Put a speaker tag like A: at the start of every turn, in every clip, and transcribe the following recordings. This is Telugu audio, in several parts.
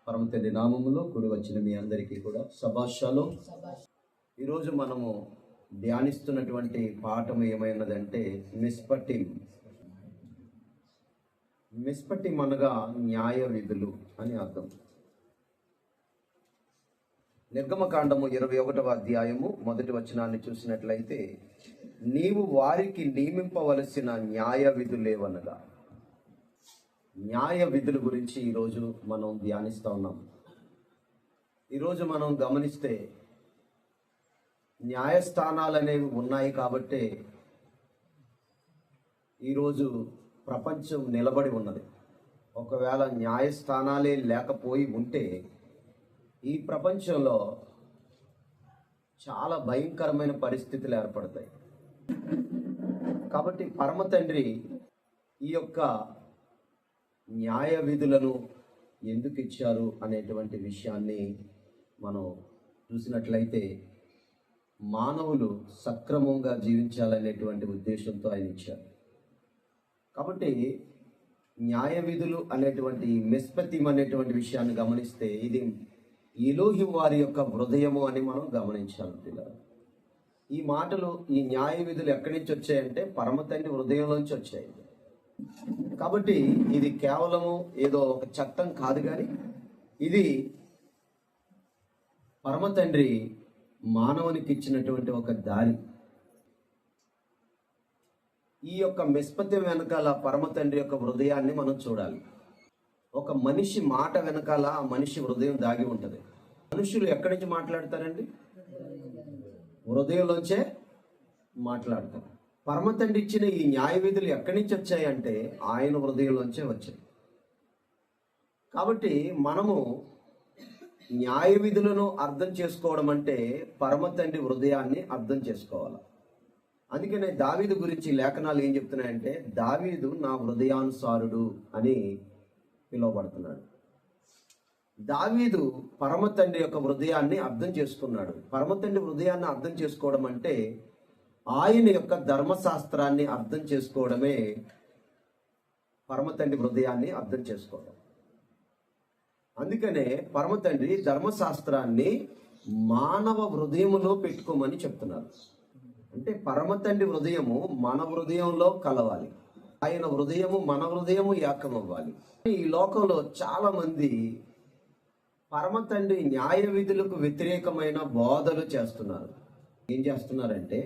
A: పరమ తండ్రి నామములో కూడి వచ్చిన మీ అందరికీ కూడా శుభాషాలు. ఈరోజు మనము ధ్యానిస్తున్నటువంటి పాఠం ఏమైనదంటే మిస్పటిం అనగా న్యాయ విధులు అని అర్థం. నిర్గమకాండము 21వ అధ్యాయము 1వ వచనాన్ని చూసినట్లయితే, నీవు వారికి నియమింపవలసిన న్యాయ విధులేవనగా, న్యాయ విధుల గురించి ఈరోజు మనం ధ్యానిస్తూ ఉన్నాం. ఈరోజు మనం గమనిస్తే న్యాయస్థానాలు అనేవి ఉన్నాయి కాబట్టే ఈరోజు ప్రపంచం నిలబడి ఉన్నది. ఒకవేళ న్యాయస్థానాలే లేకపోయి ఉంటే ఈ ప్రపంచంలో చాలా భయంకరమైన పరిస్థితులు ఏర్పడతాయి. కాబట్టి పరమ తండ్రి ఈ యొక్క న్యాయ విధులను ఎందుకు ఇచ్చారు అనేటువంటి విషయాన్ని మనం చూసినట్లయితే, మానవులు సక్రమంగా జీవించాలనేటువంటి ఉద్దేశంతో ఆయన ఇచ్చారు. కాబట్టి న్యాయ విధులు అనేటువంటి మిస్పతిం అనేటువంటి విషయాన్ని గమనిస్తే, ఇది ఎలోహిం వారి యొక్క హృదయము అని మనం గమనించాలి. ఈ మాటలు, ఈ న్యాయ విధులు ఎక్కడి నుంచి వచ్చాయంటే పరమ తండ్రి హృదయంలోంచి వచ్చాయి. కాబట్టి ఇది కేవలము ఏదో ఒక చట్టం కాదు, కానీ ఇది పరమ తండ్రి మానవునికి ఇచ్చినటువంటి ఒక దారి. ఈ యొక్క మిస్పత్యం వెనకాల పరమ తండ్రి యొక్క హృదయాన్ని మనం చూడాలి. ఒక మనిషి మాట వెనకాల ఆ మనిషి హృదయం దాగి ఉంటుంది. మనుషులు ఎక్కడి నుంచి మాట్లాడతారండి? హృదయంలోంచే మాట్లాడతారు. పరమ తండ్రి ఇచ్చిన ఈ న్యాయ విధులు ఎక్కడి నుంచి వచ్చాయంటే ఆయన హృదయంలోంచే వచ్చాయి. కాబట్టి మనము న్యాయ విధులను అర్థం చేసుకోవడం అంటే పరమ తండ్రి హృదయాన్ని అర్థం చేసుకోవాలి. అందుకనే దావీదు గురించి లేఖనాలు ఏం చెప్తున్నాయంటే, దావీదు నా హృదయానుసారుడు అని పిలువబడుతున్నాడు. దావీదు పరమ తండ్రి యొక్క హృదయాన్ని అర్థం చేసుకున్నాడు. పరమ తండ్రి హృదయాన్ని అర్థం చేసుకోవడం అంటే ఆయన యొక్క ధర్మశాస్త్రాన్ని అర్థం చేసుకోవడమే పరమ తండ్రి హృదయాన్ని అర్థం చేసుకోవడం. అందుకనే పరమ తండ్రి ధర్మశాస్త్రాన్ని మానవ హృదయములో పెట్టుకోమని చెప్తున్నారు. అంటే పరమ తండ్రి హృదయము మన హృదయంలో కలవాలి, ఆయన హృదయము మన హృదయము ఏకమవ్వాలి. ఈ లోకంలో చాలా మంది పరమ తండ్రి న్యాయ విధులకు వ్యతిరేకమైన బోధలు చేస్తున్నారు. ఏం చేస్తున్నారంటే,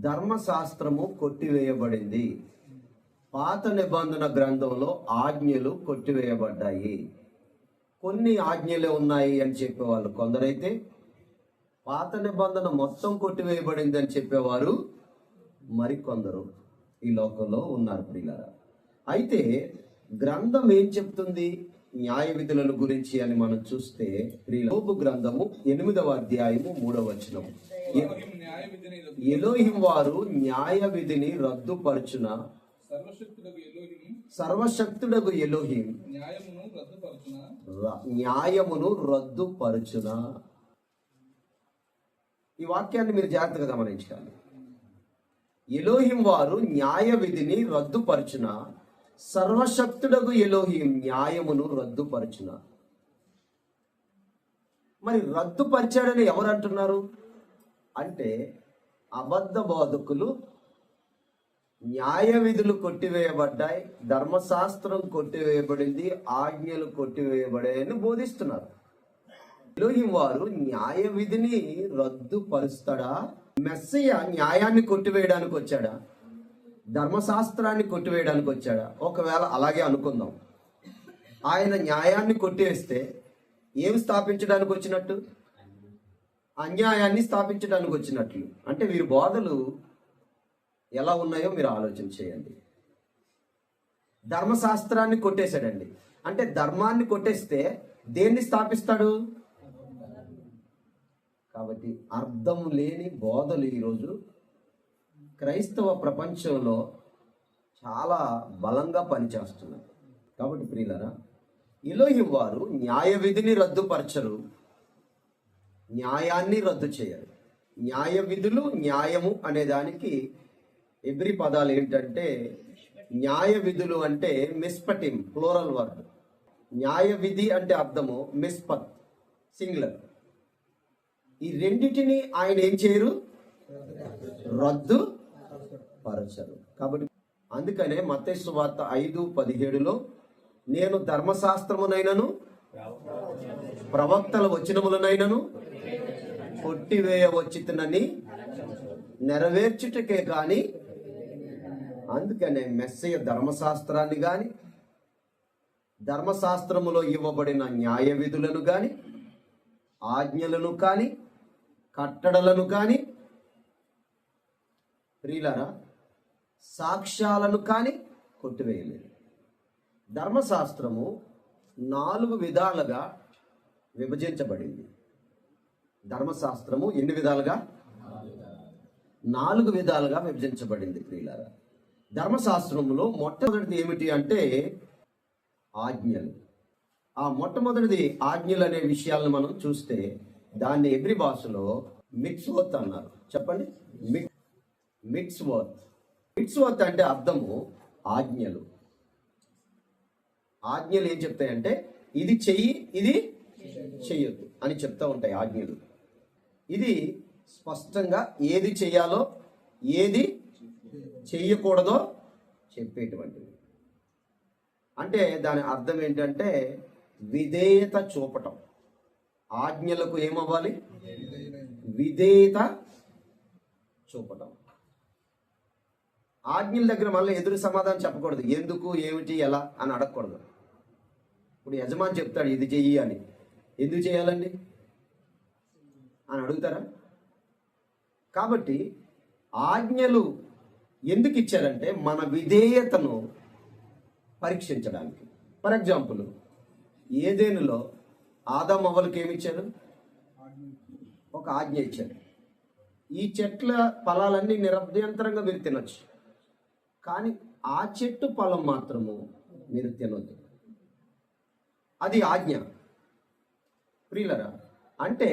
A: ధర్మశాస్త్రము కొట్టివేయబడింది, పాత నిబంధన గ్రంథంలో ఆజ్ఞలు కొట్టివేయబడ్డాయి, కొన్ని ఆజ్ఞలే ఉన్నాయి అని చెప్పేవాళ్ళు కొందరైతే, పాత నిబంధన మొత్తం కొట్టివేయబడింది అని చెప్పేవారు మరికొందరు ఈ లోకంలో ఉన్నారు ప్రియులారా. అయితే గ్రంథం ఏం చెప్తుంది న్యాయ విధులను గురించి అని మనం చూస్తే, యోబు గ్రంథము 8వ అధ్యాయము 3వ వచనం, ఎలోహిం వారు న్యాయ విధిని రద్దుపరచున, సర్వశక్తుడగు ఎలోహిం న్యాయమును రద్దుపరచున. ఈ వాక్యాన్ని మీరు జాగ్రత్తగా గమనించాలి. ఎలోహిం వారు న్యాయ విధిని రద్దుపరచున, సర్వశక్తుడగు ఎలోహిం న్యాయమును రద్దుపరచున. మరి రద్దుపరిచాడని ఎవరు అంటున్నారు అంటే, అబద్ధ బోధకులు న్యాయ విధులు కొట్టివేయబడ్డాయి, ధర్మశాస్త్రం కొట్టివేయబడింది, ఆజ్ఞలు కొట్టివేయబడాయని బోధిస్తున్నారు. ఎలోహిం వారు న్యాయ విధిని రద్దుపరుస్తాడా? మెస్సయ్య న్యాయాన్ని కొట్టివేయడానికి వచ్చాడా? ధర్మశాస్త్రాన్ని కొట్టివేయడానికి వచ్చాడా? ఒకవేళ అలాగే అనుకుందాం, ఆయన న్యాయాన్ని కొట్టివేస్తే ఏమి స్థాపించడానికి వచ్చినట్టు? అన్యాయాన్ని స్థాపించడానికి వచ్చినట్లు. అంటే వీరి బోధలు ఎలా ఉన్నాయో మీరు ఆలోచన చేయండి. ధర్మశాస్త్రాన్ని కొట్టేశాడండి, అంటే ధర్మాన్ని కొట్టేస్తే దేన్ని స్థాపిస్తాడు? కాబట్టి అర్థం లేని బోధలు ఈరోజు క్రైస్తవ ప్రపంచంలో చాలా బలంగా పనిచేస్తున్నాయి. కాబట్టి ప్రియులారా, ఎలోహిం వారు న్యాయ విధిని రద్దుపరచరు, న్యాయాన్ని రద్దు చేయరు. న్యాయ విధులు, న్యాయము అనే దానికి ఎబ్రి పదాలు ఏంటంటే, న్యాయ విధులు అంటే మిస్పటిం, ప్లూరల్ వర్డ్. న్యాయ విధి అంటే అర్థము మిస్పత్, సింగులర్. ఈ రెండిటిని ఆయన ఏం చేయరు? రద్దు పరచరు. కాబట్టి అందుకనే మత్తయి సువార్త 5:17లో నేను ధర్మశాస్త్రమునైనను ప్రవక్తల వచనములనైనను కొట్టివేయవచ్చునని నెరవేర్చుటకే కానీ, అందుకనే మెస్సయ్య ధర్మశాస్త్రాన్ని గాని ధర్మశాస్త్రములో ఇవ్వబడిన న్యాయ విధులను గాని ఆజ్ఞలను కాని కట్టడలను కాని ప్రియులారా సాక్ష్యాలను కాని కొట్టివేయలేదు. ధర్మశాస్త్రము 4 విధాలుగా విభజించబడింది. ధర్మశాస్త్రము ఎన్ని విధాలుగా? 4 విధాలుగా విభజించబడింది. ప్రియులారా ధర్మశాస్త్రములో మొట్టమొదటిది ఏమిటి అంటే ఆజ్ఞలు. ఆ మొట్టమొదటిది ఆజ్ఞలు అనే విషయాలను మనం చూస్తే దాన్ని ఎబ్రి భాషలో మిట్స్వత్ అన్నారు. చెప్పండి, మిట్స్వత్. మిట్స్వత్ అంటే అర్థము ఆజ్ఞలు. ఆజ్ఞలు ఏం చెప్తాయంటే ఇది చెయ్యి, ఇది చెయ్యొద్దు అని చెప్తా ఉంటాయి ఆజ్ఞలు. ఇది స్పష్టంగా ఏది చెయ్యాలో ఏది చెయ్యకూడదో చెప్పేటువంటిది. అంటే దాని అర్థం ఏంటంటే విధేయత చూపటం. ఆజ్ఞలకు ఏమవ్వాలి? విధేయత చూపటం. ఆజ్ఞల దగ్గర మళ్ళీ ఎదురు సమాధానం చెప్పకూడదు. ఎందుకు, ఏమిటి, ఎలా అని అడగకూడదు. ఇప్పుడు యజమాని చెప్తాడు ఇది చెయ్యి అని, ఎందుకు చేయాలండి అని అడుగుతారా? కాబట్టి ఆజ్ఞలు ఎందుకు ఇచ్చారంటే మన విధేయతను పరీక్షించడానికి. ఫర్ ఎగ్జాంపుల్ ఏదేనులో ఆదాము అవ్వలకు ఏమి ఇచ్చారు? ఒక ఆజ్ఞ ఇచ్చారు. ఈ చెట్ల ఫలాలన్నీ నిరభ్యంతరంగా మీరు తినొచ్చు, కానీ ఆ చెట్టు ఫలం మాత్రము మీరు తినొద్దు. అది ఆజ్ఞ. ప్రియులరా, అంటే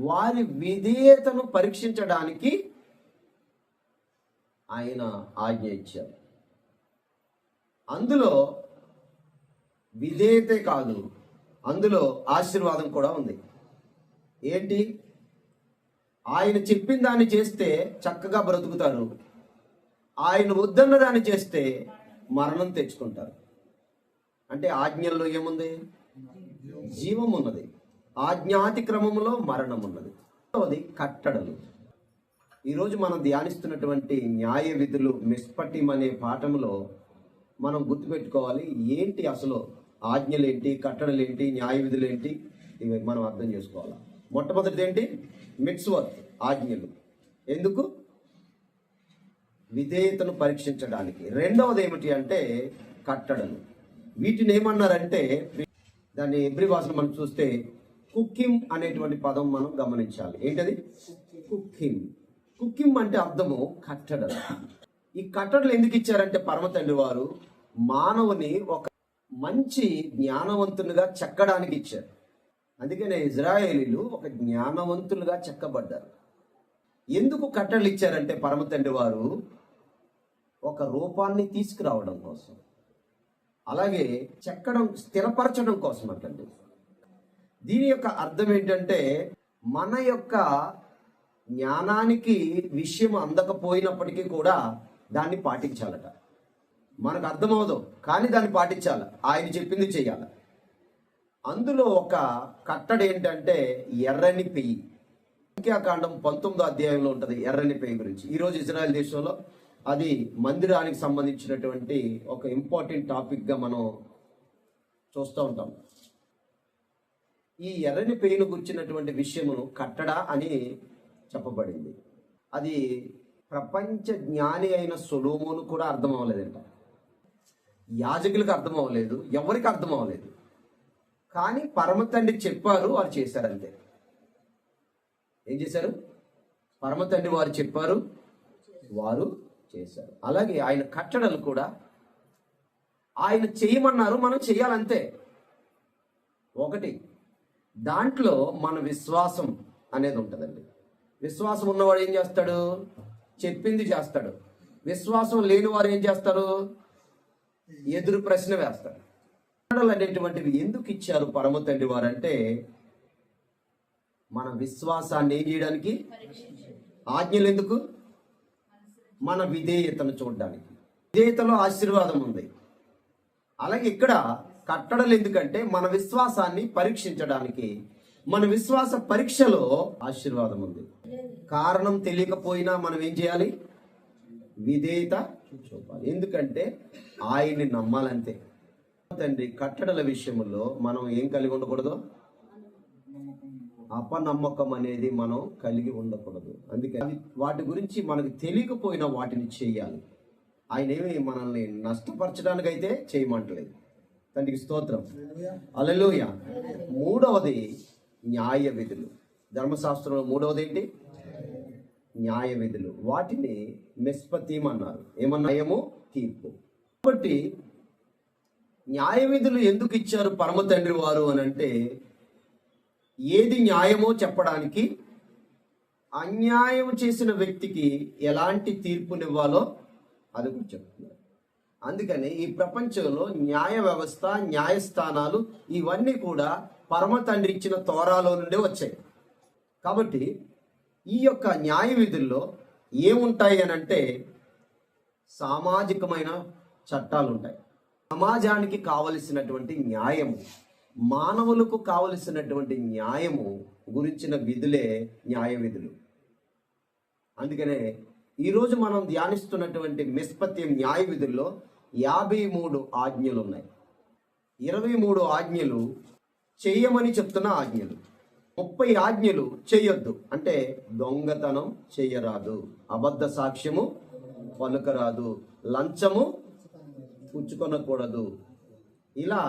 A: వారి విధేయతను పరీక్షించడానికి ఆయన ఆజ్ఞ ఇచ్చారు. అందులో విధేయతే కాదు, అందులో ఆశీర్వాదం కూడా ఉంది. ఏంటి? ఆయన చెప్పిన దాన్ని చేస్తే చక్కగా బ్రతుకుతారు, ఆయన వద్దన్న దాన్ని చేస్తే మరణం తెచ్చుకుంటారు. అంటే ఆజ్ఞల్లో ఏముంది? జీవం ఉన్నది. ఆజ్ఞాతిక్రమంలో మరణం ఉన్నది. అది కట్టడలు. ఈరోజు మనం ధ్యానిస్తున్నటువంటి న్యాయ విధులు మిస్పటిం అనే పాఠంలో మనం గుర్తుపెట్టుకోవాలి. ఏంటి అసలు ఆజ్ఞలు ఏంటి, కట్టడలు ఏంటి, న్యాయ విధులు ఏంటి, ఇవి మనం అర్థం చేసుకోవాలి. మొట్టమొదటిది ఏంటి? మిట్స్వత్, ఆజ్ఞలు. ఎందుకు? విధేయతను పరీక్షించడానికి. రెండవది ఏమిటి అంటే కట్టడలు. వీటిని ఏమన్నారంటే, దాన్ని ఎబ్రి భాషలో మనం చూస్తే కుక్కిం అనేటువంటి పదం మనం గమనించాలి. ఏంటది? కుక్కిం. కుక్కిం అంటే అర్థము కట్టడలు. ఈ కట్టడలు ఎందుకు ఇచ్చారంటే పరమ తండ్రి వారు మానవుని ఒక మంచి జ్ఞానవంతునిగా చెక్కడానికి ఇచ్చారు. అందుకనే ఇజ్రాయేలీలు ఒక జ్ఞానవంతులుగా చెక్కబడ్డారు. ఎందుకు కట్టడలు ఇచ్చారంటే పరమ తండ్రి వారు ఒక రూపాన్ని తీసుకురావడం కోసం, అలాగే చెక్కడం, స్థిరపరచడం కోసం అంటండి. దీని యొక్క అర్థం ఏంటంటే మన యొక్క జ్ఞానానికి విషయం అందకపోయినప్పటికీ కూడా దాన్ని పాటించాలట. మనకు అర్థమవదు కానీ దాన్ని పాటించాలి, ఆయన చెప్పింది చేయాలి. అందులో ఒక కట్టడ ఏంటంటే ఎర్రని పెయ్యి. సంఖ్యాకాండం 19వ అధ్యాయంలో ఉంటుంది ఎర్రని పెయ్యి గురించి. ఈరోజు ఇజ్రాయెల్ దేశంలో అది మందిరానికి సంబంధించినటువంటి ఒక ఇంపార్టెంట్ టాపిక్గా మనం చూస్తూ ఉంటాం. ఈ ఎర్రని పెయ్యిను గురించినటువంటి విషయమును కట్టడ అని చెప్పబడింది. అది ప్రపంచ జ్ఞాని అయిన సొలొమోను కూడా అర్థం అవ్వలేదంట, యాజకులకు అర్థం అవ్వలేదు, ఎవరికి అర్థం అవ్వలేదు. కానీ పరమ తండ్రి చెప్పారు, వారు చేశారంతే. ఏం చేశారు? పరమ తండ్రి వారు చెప్పారు, వారు చేశారు. అలాగే ఆయన కట్టడలు కూడా ఆయన చేయమన్నారు, మనం చేయాలంతే. ఒకటి, దాంట్లో మన విశ్వాసం అనేది ఉంటుందండి. విశ్వాసం ఉన్నవాడు ఏం చేస్తాడు? చెప్పింది చేస్తాడు. విశ్వాసం లేని వారు ఏం చేస్తారు? ఎదురు ప్రశ్న వేస్తాడు. అనేటువంటివి ఎందుకు ఇచ్చారు పరమ తండ్రి వారు అంటే మన విశ్వాసాన్ని ఏం చేయడానికి. ఆజ్ఞలు ఎందుకు? మన విధేయతను చూడడానికి. విధేయతలో ఆశీర్వాదం ఉంది. అలాగే ఇక్కడ కట్టడలు ఎందుకంటే మన విశ్వాసాన్ని పరీక్షించడానికి. మన విశ్వాస పరీక్షలో ఆశీర్వాదం ఉంది. కారణం తెలియకపోయినా మనం ఏం చేయాలి? విధేయత చూపాలి. ఎందుకంటే ఆయన్ని నమ్మాలంతే. తండ్రి కట్టడల విషయంలో మనం ఏం కలిగి ఉండకూడదు? అపనమ్మకం అనేది మనం కలిగి ఉండకూడదు. అందుకని వాటి గురించి మనకు తెలియకపోయినా వాటిని చేయాలి. ఆయన ఏమి మనల్ని నష్టపరచడానికి అయితే చేయమంటలేదు. తండ్రికి స్తోత్రం, హల్లెలూయా. మూడవది న్యాయ విధులు. ధర్మశాస్త్రంలో మూడవది ఏంటి? న్యాయ విధులు. వాటిని మిస్పతీం అన్నారు. ఏమన్నాయము? తీర్పు. కాబట్టి న్యాయ విధులు ఎందుకు ఇచ్చారు పరమ తండ్రి వారు అని అంటే, ఏది న్యాయమో చెప్పడానికి, అన్యాయం చేసిన వ్యక్తికి ఎలాంటి తీర్పునివ్వాలో అది కూడా చెప్తున్నారు. అందుకని ఈ ప్రపంచంలో న్యాయ వ్యవస్థ, న్యాయస్థానాలు ఇవన్నీ కూడా పరమ తండ్రి ఇచ్చిన తోరాలో నుండే వచ్చాయి. కాబట్టి ఈ యొక్క న్యాయ విధుల్లో ఏముంటాయి అని అంటే, సామాజికమైన చట్టాలు ఉంటాయి. సమాజానికి కావలసినటువంటి న్యాయము, మానవులకు కావలసినటువంటి న్యాయము గురించిన విధులే న్యాయ విధులు. అందుకనే ఈరోజు మనం ధ్యానిస్తున్నటువంటి మిస్పత్యం న్యాయ విధుల్లో 53 ఆజ్ఞలు ఉన్నాయి. 23 ఆజ్ఞలు చెయ్యమని చెప్తున్న ఆజ్ఞలు. 30 ఆజ్ఞలు చెయ్యొద్దు అంటే దొంగతనం చెయ్యరాదు, అబద్ధ సాక్ష్యము పలుకరాదు, లంచము పుచ్చుకొనకూడదు. ఇలా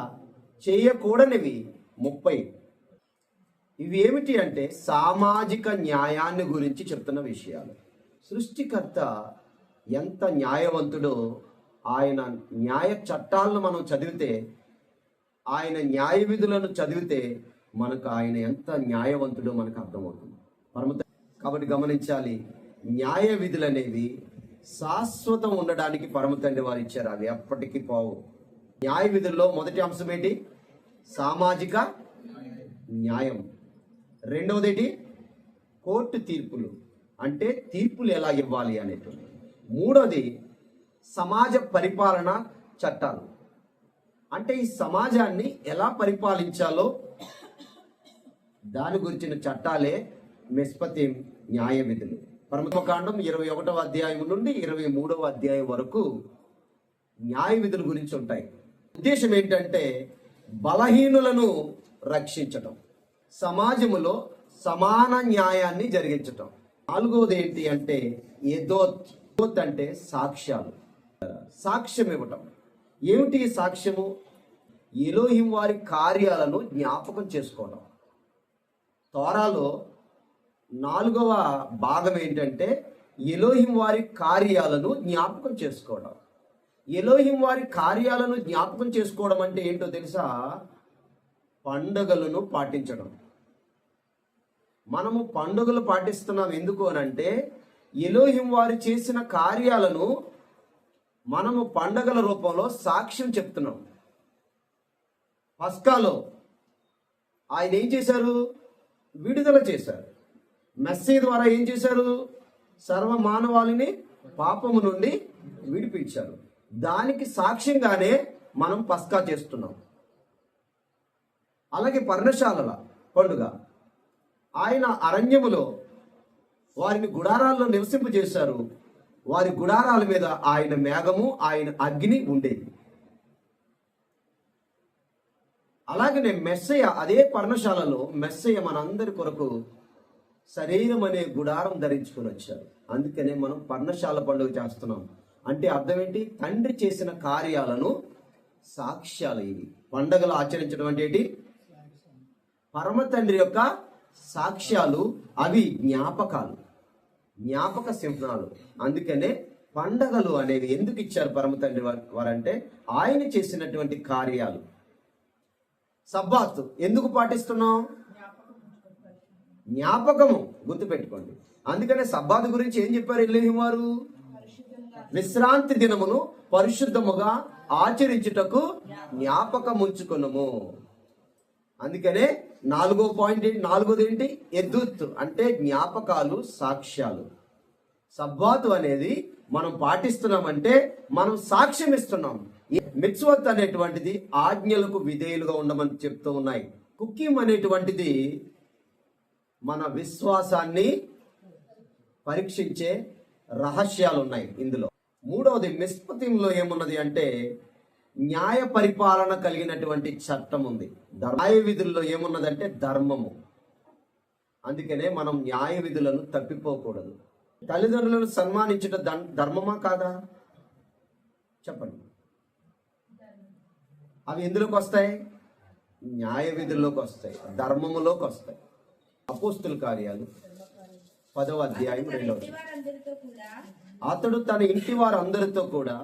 A: చేయకూడనివి 30. ఇవి ఏమిటి అంటే సామాజిక న్యాయాన్ని గురించి చెప్తున్న విషయాలు. సృష్టికర్త ఎంత న్యాయవంతుడో, ఆయన న్యాయ చట్టాలను మనం చదివితే, ఆయన న్యాయ విధులను చదివితే మనకు ఆయన ఎంత న్యాయవంతుడో మనకు అర్థమవుతుంది. కాబట్టి గమనించాలి, న్యాయ విధులు అనేవి శాశ్వతం ఉండడానికి పరమ తండ్రి వారు ఇచ్చారు. అవి ఎప్పటికీ పోవు. న్యాయ విధుల్లో మొదటి అంశం ఏంటి? సామాజిక న్యాయం. రెండవది ఏంటి? కోర్టు తీర్పులు, అంటే తీర్పులు ఎలా ఇవ్వాలి అనేటువంటి. మూడవది సమాజ పరిపాలన చట్టాలు, అంటే ఈ సమాజాన్ని ఎలా పరిపాలించాలో దాని గురించిన చట్టాలే మిస్పతీం న్యాయ విధులు. పరమకాండం 21వ అధ్యాయం నుండి 23వ అధ్యాయం వరకు న్యాయ విధుల గురించి ఉంటాయి. ఉద్దేశం ఏంటంటే బలహీనులను రక్షించటం, సమాజములో సమాన న్యాయాన్ని జరిగించటం. నాలుగవది ఏంటి అంటే ఎదోత్ అంటే సాక్ష్యాలు, సాక్ష్యం ఇవ్వటం. ఏమిటి సాక్ష్యము? ఎలోహిం వారి కార్యాలను జ్ఞాపకం చేసుకోవడం. తోరాలో 4వ భాగం ఏంటంటే ఎలోహిం వారి కార్యాలను జ్ఞాపకం చేసుకోవడం. ఎలోహిం వారి కార్యాలను జ్ఞాపకం చేసుకోవడం అంటే ఏంటో తెలుసా? పండుగలను పాటించడం. మనము పండుగలు పాటిస్తున్నాం ఎందుకు అనంటే, ఎలోహిం వారు చేసిన కార్యాలను మనము పండుగల రూపంలో సాక్ష్యం చెప్తున్నాం. పస్కాలో ఆయన ఏం చేశారు? విడుదల చేశారు. మెస్సీ ద్వారా ఏం చేశారు? సర్వ మానవాళిని పాపము నుండి విడిపించారు. దానికి సాక్ష్యంగానే మనం పస్కా చేస్తున్నాం. అలాగే పర్ణశాలల పండుగ, ఆయన అరణ్యములో వారిని గుడారాల్లో నివసింపజేశారు. వారి గుడారాల మీద ఆయన మేఘము, ఆయన అగ్ని ఉండేది. అలాగనే మెస్సయ్య అదే పర్ణశాలలో మెస్సయ్య మనందరి కొరకు శరీరం అనే గుడారం ధరించుకొని వచ్చారు. అందుకనే మనం పర్ణశాల పండుగ చేస్తున్నాం. అంటే అర్థం ఏంటి? తండ్రి చేసిన కార్యాలను సాక్ష్యాలు. ఇవి పండుగలు ఆచరించడం అంటే ఏంటి? పరమ తండ్రి యొక్క సాక్ష్యాలు, అవి జ్ఞాపకాలు, జ్ఞాపక సింహనాలు. అందుకనే పండగలు అనేవి ఎందుకు ఇచ్చారు పరమ తండ్రి వారంటే ఆయన చేసినటువంటి కార్యాలు. సబ్బాత్ ఎందుకు పాటిస్తున్నాం? జ్ఞాపకము, గుర్తుపెట్టుకోండి. అందుకనే సబ్బాత్ గురించి ఏం చెప్పారు ఎలోహిం వారు? విశ్రాంతి దినమును పరిశుద్ధముగా ఆచరించుటకు జ్ఞాపకం ఉంచుకొనుము. అందుకనే నాలుగోది ఏంటి? ఎద్దుత్ అంటే జ్ఞాపకాలు, సాక్ష్యాలు. సబ్బాతు అనేది మనం పాటిస్తున్నామంటే మనం సాక్ష్యం ఇస్తున్నాం. మిత్స్వత్ అనేటువంటిది ఆజ్ఞలకు విధేయులుగా ఉండమని చెప్తూ ఉన్నాయి. కుకిం అనేటువంటిది మన విశ్వాసాన్ని పరీక్షించే రహస్యాలు ఉన్నాయి ఇందులో. మూడవది మిస్పతింలో ఏమున్నది అంటే న్యాయ పరిపాలన కలిగినటువంటి చట్టం ఉంది. న్యాయ విధుల్లో ఏమున్నదంటే ధర్మము. అందుకనే మనం న్యాయ విధులను తప్పిపోకూడదు. తల్లిదండ్రులను సన్మానించడం ధర్మమా కాదా? చెప్పండి. అవి ఎందులోకి వస్తాయి? న్యాయ విధుల్లోకి వస్తాయి, ధర్మములోకి వస్తాయి. అపోస్తుల కార్యాలు 10వ అధ్యాయం 2వ వచనం. అతడు తన ఇంటి వారందరితో కూడా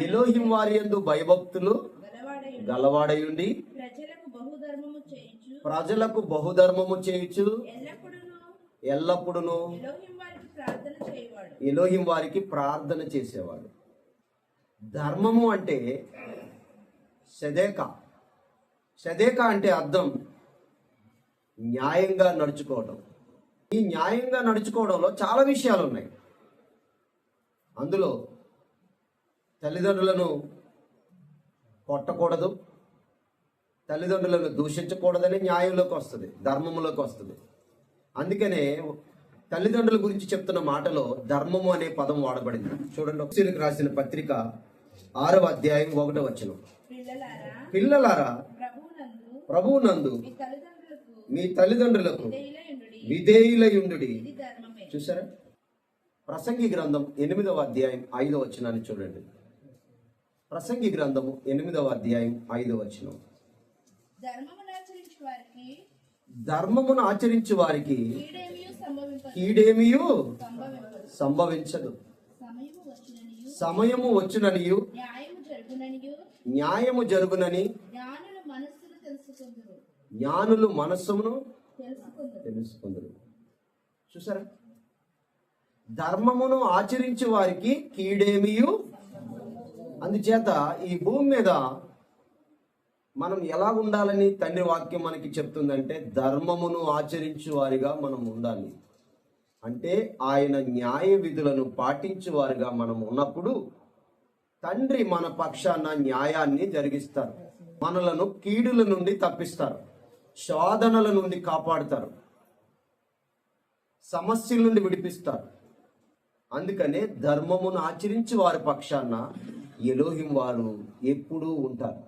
A: ఎలోహిం వారి యందు భయభక్తులు గలవాడయుండి ప్రజలకు బహుధర్మము చేయుచు ఎల్లప్పుడూ ఎలోహిం వారికి ప్రార్థన చేసేవాడు. ధర్మము అంటే సదేక అంటే అర్థం న్యాయంగా నడుచుకోవడం. ఈ న్యాయంగా నడుచుకోవడంలో చాలా విషయాలు ఉన్నాయి. అందులో తల్లిదండ్రులను కొట్టకూడదు, తల్లిదండ్రులను దూషించకూడదని న్యాయంలోకి వస్తుంది, ధర్మంలోకి వస్తుంది. అందుకనే తల్లిదండ్రుల గురించి చెప్తున్న మాటలో ధర్మము అనే పదం వాడబడింది. చూడండి, ఎఫెసీయులకు రాసిన పత్రిక 6వ అధ్యాయం 1వ వచనం. పిల్లలారా ప్రభువునందు మీ తల్లిదండ్రులకు విధేయులయుండుడి. చూసారా? ప్రసంగి గ్రంథం 8వ అధ్యాయం 5వ వచనాన్ని చూడండి. ప్రసంగి గ్రంథము 8వ అధ్యాయం 5వ వచనం. ధర్మమును ఆచరించు వారికి కీడేమియు సంభవించదు. సమయము వచ్చుననియు న్యాయము జరుగునని జ్ఞానులు మనస్సును తెలుసుకుందరు. చూసారా? ధర్మమును ఆచరించే వారికి కీడేమియు. అందుచేత ఈ భూమి మీద మనం ఎలా ఉండాలని తండ్రి వాక్యం మనకి చెప్తుందంటే ధర్మమును ఆచరించు వారిగా మనం ఉండాలి. అంటే ఆయన న్యాయ విధులను పాటించు వారిగా మనం ఉన్నప్పుడు తండ్రి మన పక్షాన న్యాయాన్ని జరిగిస్తారు. మనలను కీడుల నుండి తప్పిస్తారు, శోధనల నుండి కాపాడుతారు, సమస్యల నుండి విడిపిస్తారు. అందుకనే ధర్మమును ఆచరించి వారి పక్షాన ఎలోహిం వారు ఎప్పుడూ ఉంటారు.